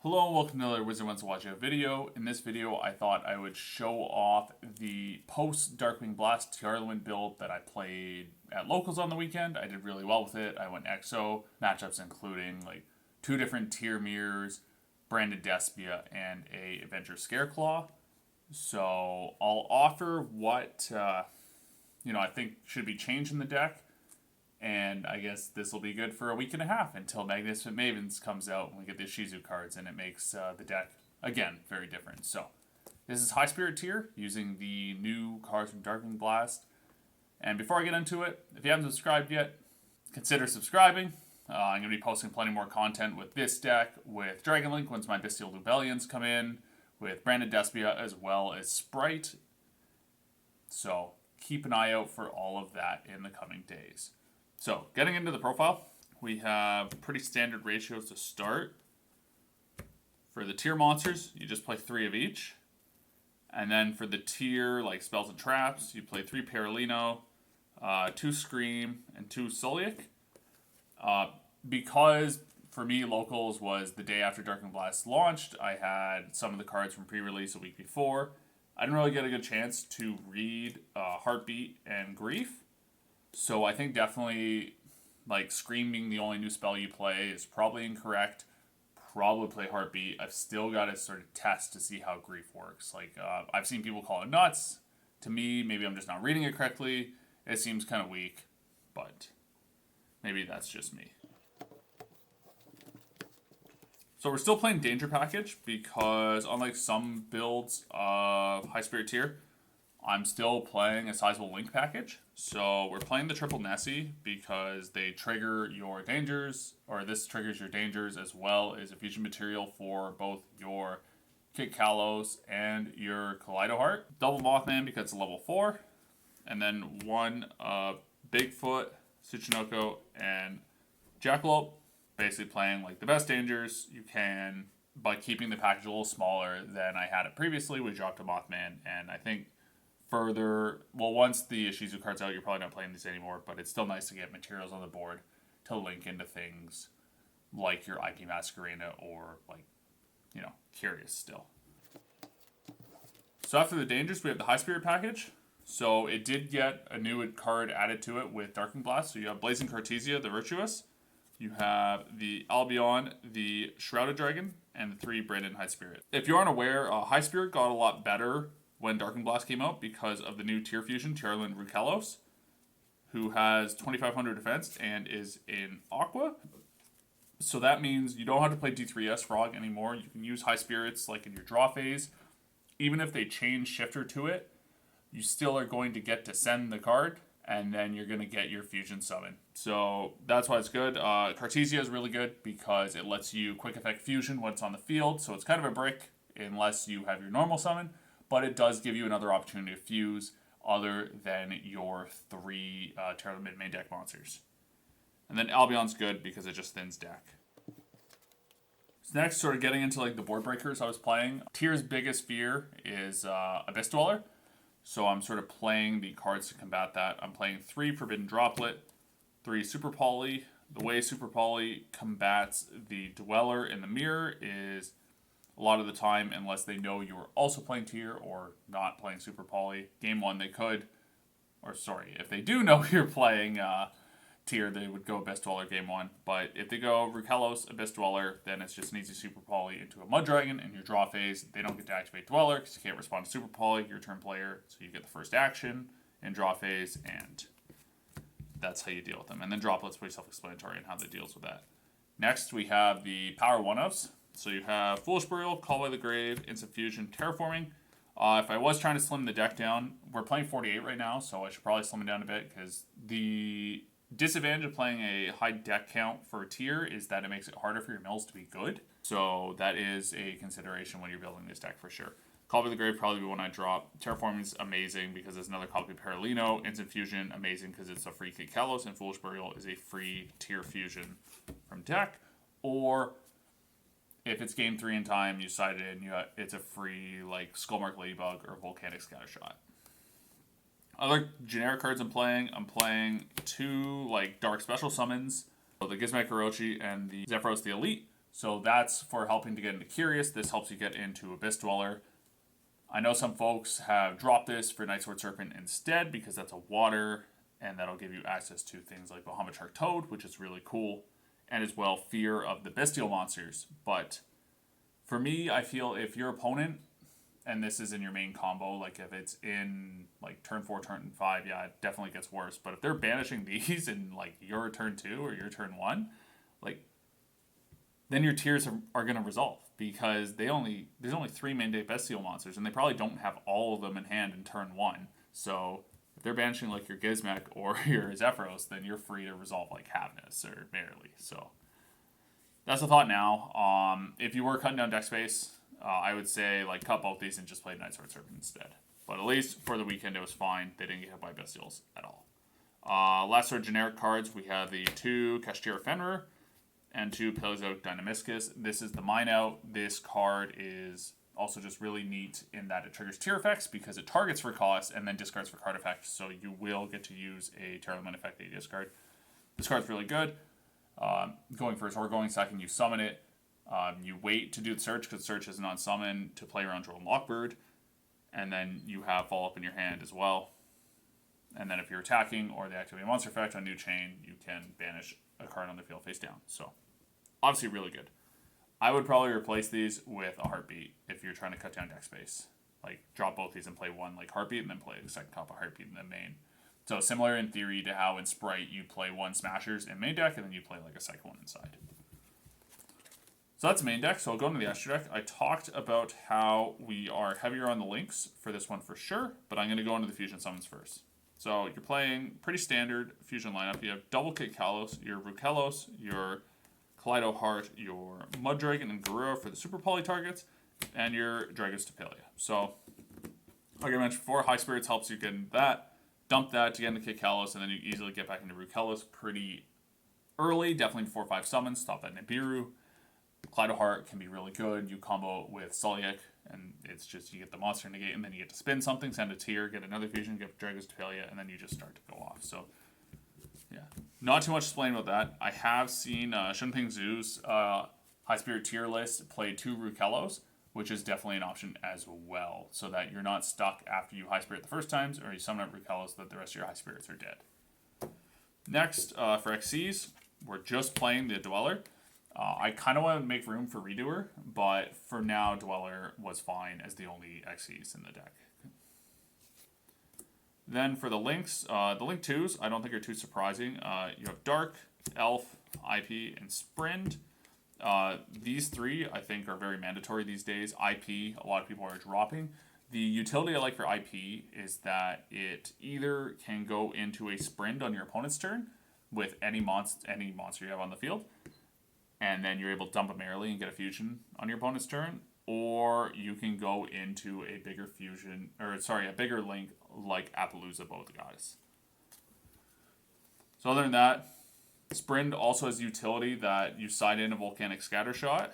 Hello and welcome to another Wizard Wants to Watch a video. In this video, I thought I would show off the post Darkwing Blast Tearlaments build that I played at locals on the weekend. I did really well with it. I went XO, matchups including like 2 different tier mirrors, Branded Despia, and a Avenger Scareclaw. So I'll offer what I think should be changed in the deck. And I guess this will be good for a week and a half until Magnificent Mavens comes out and we get the Shizu cards, and it makes the deck, again, very different. So, this is High Spirit tier, using the new cards from Darkwing Blast. And before I get into it, if you haven't subscribed yet, consider subscribing. I'm going to be posting plenty more content with this deck, with Dragon Link once my Bestial Lubellions come in, with Branded Despia, as well as Sprite. So, keep an eye out for all of that in the coming days. So, getting into the profile, we have pretty standard ratios to start. For the tier monsters, you just play 3 of each. And then for the tier, like spells and traps, you play 3 Paralino, 2 Scream, and 2 Solic. Because, for me, locals was the day after Darkwing Blast launched, I had some of the cards from pre-release a week before. I didn't really get a good chance to read Heartbeat and Grief. So I think definitely, like, Scream being the only new spell you play is probably incorrect. Probably play Heartbeat. I've still got to sort of test to see how Grief works. Like, I've seen people call it nuts. To me, maybe I'm just not reading it correctly. It seems kind of weak, but maybe that's just me. So we're still playing Danger Package because, unlike some builds of High Spirit tier, I'm still playing a sizable Link package. So we're playing the Triple Nessie because they trigger your dangers, or this triggers your dangers, as well as a fusion material for both your Kit Kalos and your Kaleido Heart. Double Mothman because it's a level 4. And then 1 Bigfoot, Tsuchinoko, and Jackalope. Basically playing like the best dangers you can, by keeping the package a little smaller than I had it previously. We dropped a Mothman, and I think once the Shizu card's out, you're probably not playing these anymore, but it's still nice to get materials on the board to link into things like your IP Masquerena or, like, Curious still. So after the dangers, we have the High Spirit package. So it did get a new card added to it with Darkwing Blast. So you have Blazing Cartesia, the Virtuous. You have the Albion, the Shrouded Dragon, and the 3 Brandon High Spirit. If you aren't aware, High Spirit got a lot better when Darkwing Blast came out because of the new tier fusion, Tearlaments Rukalos, who has 2500 defense and is in Aqua. So that means you don't have to play D3S Frog anymore. You can use High Spirits like in your draw phase. Even if they change Shifter to it, you still are going to get to send the card, and then you're going to get your fusion summon. So that's why it's good. Cartesia is really good because it lets you quick effect fusion when it's on the field. So it's kind of a brick unless you have your normal summon. But it does give you another opportunity to fuse other than your 3 Tearlaments main deck monsters. And then Albion's good because it just thins deck. So next, sort of getting into like the board breakers I was playing. Tier's biggest fear is Abyss Dweller. So I'm sort of playing the cards to combat that. I'm playing 3 Forbidden Droplet, 3 Super Poly. The way Super Poly combats the Dweller in the mirror is, a lot of the time, unless they know you are also playing tier or not playing Super Poly, game 1 they could, if they do know you're playing tier, they would go Abyss Dweller game 1. But if they go Rukalos, Abyss Dweller, then it's just an easy Super Poly into a Mud Dragon in your draw phase. They don't get to activate Dweller because you can't respond to Super Poly, your turn player, so you get the first action in draw phase, and that's how you deal with them. And then Droplet's pretty self-explanatory in how they deals with that. Next, we have the Power 1-ofs. So you have Foolish Burial, Call by the Grave, Instant Fusion, Terraforming. If I was trying to slim the deck down, we're playing 48 right now, so I should probably slim it down a bit, because the disadvantage of playing a high deck count for a tier is that it makes it harder for your mills to be good. So that is a consideration when you're building this deck for sure. Call by the Grave probably be one I drop. Terraforming is amazing because it's another copy of Paralino. Instant Fusion, amazing because it's a free Kit Kalos, and Foolish Burial is a free tier fusion from deck. Or if it's game 3 in time, you side it in, it's a free, like, Skullmark Ladybug or Volcanic Scattershot. Other generic cards I'm playing 2, like, Dark Special Summons. So the Gizmek Orochi and the Zephyros the Elite. So that's for helping to get into Curious. This helps you get into Abyss Dweller. I know some folks have dropped this for Night Sword Serpent instead because that's a water, and that'll give you access to things like Bahamut Shark Toad, which is really cool, and as well Fear of the Bestial monsters. But for me, I feel if your opponent, and this is in your main combo, like if it's in like turn 4, turn 5, yeah, it definitely gets worse. But if they're banishing these in like your turn 2 or your turn 1, like then your tiers are going to resolve because there's only 3 main deck Bestial monsters, and they probably don't have all of them in hand in turn 1. So if they're banishing like your Gizmek or your Zephyros, then you're free to resolve like Havnus or Merrily. So that's the thought now. If you were cutting down deck space, I would say like cut both these and just play Night Sword Serpent instead. But at least for the weekend, it was fine. They didn't get hit by Bestials at all. Last sort of generic cards, we have the 2 Kashtira Fenrir and 2 Paleozoic Dynamiscus. This is the mine out. This card is also just really neat in that it triggers tier effects because it targets for cost and then discards for card effects. So you will get to use a Tearlaments effect that you discard. This card's really good. Going first or going second, you summon it. You wait to do the search because search is not summon to play around Droll and Lockbird. And then you have follow up in your hand as well. And then if you're attacking or they activate a monster effect on New Chain, you can banish a card on the field face down. So obviously really good. I would probably replace these with a Heartbeat if you're trying to cut down deck space. Like drop both these and play one like Heartbeat and then play the second copy Heartbeat in the main. So similar in theory to how in Sprite you play 1 Smashers in main deck and then you play like a second one inside. So that's main deck. So I'll go into the extra deck. I talked about how we are heavier on the links for this one for sure, but I'm going to go into the fusion summons first. So you're playing pretty standard fusion lineup. You have double Kit Kalos, your Rukelos, your Kaleido Heart, your Muddragon and Garura for the super poly targets, and your Dragos Tapelia. So like I mentioned before, High Spirits helps you get into that. Dump that to get into Kit Kalos, and then you easily get back into Rukelos pretty early, definitely before 5 summons. Stop that Nibiru. Kaleido Heart can be really good. You combo with Sulliek, and it's just you get the monster negate, and then you get to spin something, send a tier, get another fusion, get Dragos Tapelia, and then you just start to go off. So, yeah. Not too much to explain about that. I have seen Shunping Zhu's High Spirit tier list play 2 Rukelos, which is definitely an option as well, so that you're not stuck after you High Spirit the first times, or you summon up Rukelos that the rest of your High Spirits are dead. Next, for XCs, we're just playing the Dweller. I kind of want to make room for Redoer, but for now, Dweller was fine as the only XCs in the deck. Then for the links, the link 2s I don't think are too surprising. You have Dark, Elf, IP, and Sprint. These 3 I think are very mandatory these days. IP, a lot of people are dropping. The utility I like for IP is that it either can go into a Sprint on your opponent's turn with any monster you have on the field, and then you're able to dump a Merrily and get a fusion on your opponent's turn, or you can go into a bigger fusion, a bigger link like Appaloosa Bow of the Goddess. So other than that, Sprint also has utility that you side in a Volcanic Scattershot,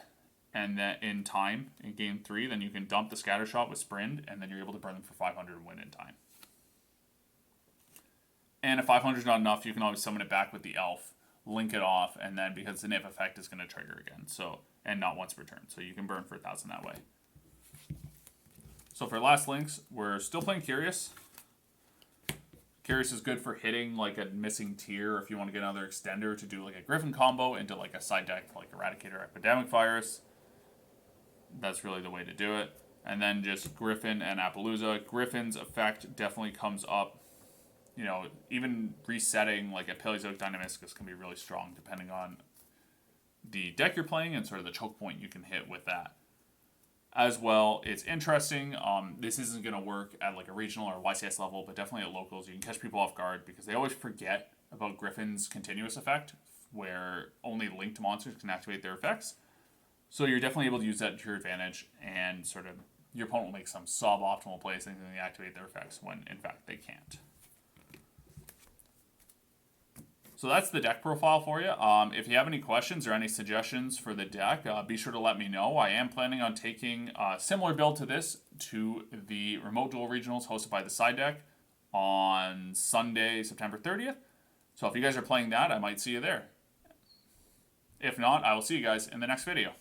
and that in time, in game 3, then you can dump the Scattershot with Sprint, and then you're able to burn them for 500 and win in time. And if 500 is not enough, you can always summon it back with the Elf, link it off, and then because the NIF effect is going to trigger again, and not once per turn, so you can burn for 1,000 that way. So for last links, we're still playing Curious. Curious is good for hitting like a missing tier if you want to get another extender to do like a Griffin combo into like a side deck like Eradicator Epidemic Virus. That's really the way to do it. And then just Griffin and Appaloosa. Griffin's effect definitely comes up. You know, even resetting like a Paleozoic Dynamiscus can be really strong depending on the deck you're playing and sort of the choke point you can hit with that. As well, it's interesting. This isn't going to work at like a regional or YCS level, but definitely at locals. You can catch people off guard because they always forget about Griffin's continuous effect, where only linked monsters can activate their effects. So you're definitely able to use that to your advantage, and sort of your opponent will make some suboptimal plays thinking they activate their effects when in fact they can't. So that's the deck profile for you. If you have any questions or any suggestions for the deck, be sure to let me know. I am planning on taking a similar build to this to the Remote Duel Regionals hosted by the Side Deck on Sunday, September 30th. So if you guys are playing that, I might see you there. If not, I will see you guys in the next video.